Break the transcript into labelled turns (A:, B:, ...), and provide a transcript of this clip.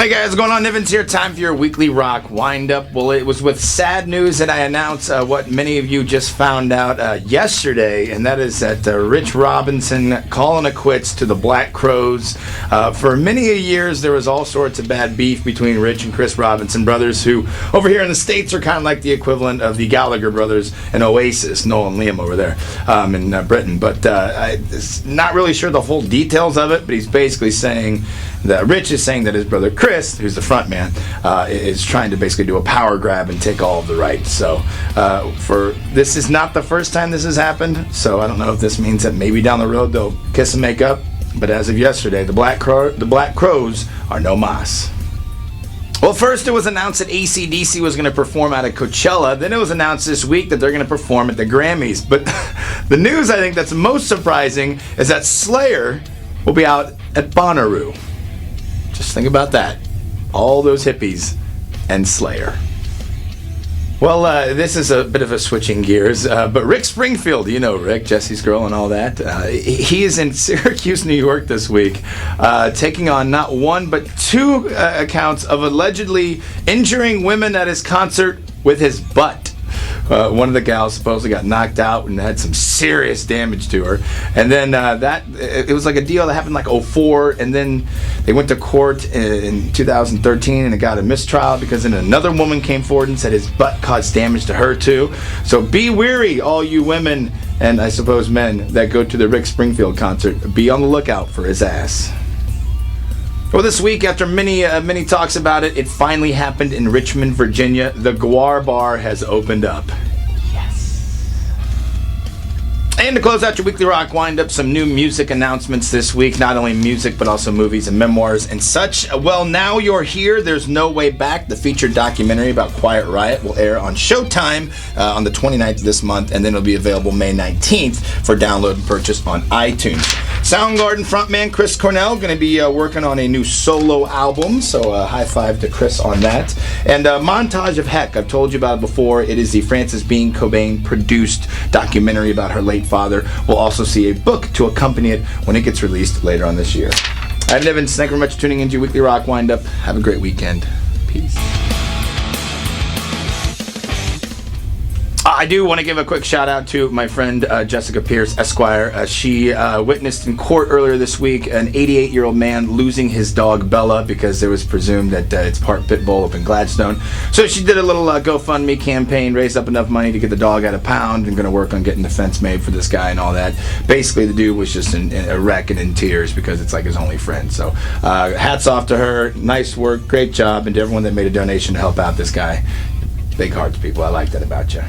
A: Hey guys, what's going on? Nivens here. Time for your weekly rock wind-up. Well, it was with sad news that I announced what many of you just found out yesterday, and that is that Rich Robinson calling it quits to the Black Crowes. For many years, there was all sorts of bad beef between Rich and Chris Robinson brothers, who over here in the States are kind of like the equivalent of the Gallagher brothers and Oasis, Noel and Liam over there in Britain. But I'm not really sure the full details of it, but he's basically saying that Rich is saying that his brother Chris, who's the front man, is trying to basically do a power grab and take all of the rights. So this is not the first time this has happened, so I don't know if this means that maybe down the road they'll kiss and make up, but as of yesterday, the Black Crowes are no mas. Well, first it was announced that AC/DC was going to perform out at Coachella. Then it was announced this week that they're going to perform at the Grammys. But the news I think that's most surprising is that Slayer will be out at Bonnaroo. Just think about that. All those hippies and Slayer. Well, this is a bit of a switching gears, but Rick Springfield, you know Rick, Jesse's girl and all that, he is in Syracuse, New York this week, taking on not one but two accounts of allegedly injuring women at his concert with his butt. One of the gals supposedly got knocked out and had some serious damage to her. And then it was like a deal that happened like 2004, and then they went to court in 2013 and it got a mistrial because then another woman came forward and said his butt caused damage to her too. So be wary, all you women and I suppose men that go to the Rick Springfield concert. Be on the lookout for his ass. Well, this week, after many talks about it, it finally happened in Richmond, Virginia. The Guar Bar has opened up. And to close out your weekly rock wind-up, some new music announcements this week. Not only music, but also movies and memoirs and such. Well, Now You're Here, There's No Way Back. The featured documentary about Quiet Riot will air on Showtime on the 29th of this month, and then it'll be available May 19th for download and purchase on iTunes. Soundgarden frontman Chris Cornell going to be working on a new solo album, so high five to Chris on that. And Montage of Heck, I've told you about it before. It is the Frances Bean Cobain produced documentary about her late father. We'll also see a book to accompany it when it gets released later on this year. I'm Nivens. Thank you very much for tuning into your weekly rock wind-up. Have a great weekend. Peace. I do want to give a quick shout out to my friend Jessica Pierce, Esquire. She witnessed in court earlier this week an 88-year-old man losing his dog Bella because there was presumed that it's part pit bull up in Gladstone. So she did a little GoFundMe campaign, raised up enough money to get the dog out of pound, and going to work on getting the fence made for this guy and all that. Basically, the dude was just in a wreck and in tears because it's like his only friend. So hats off to her. Nice work. Great job. And to everyone that made a donation to help out this guy. Big hearts, people. I like that about you.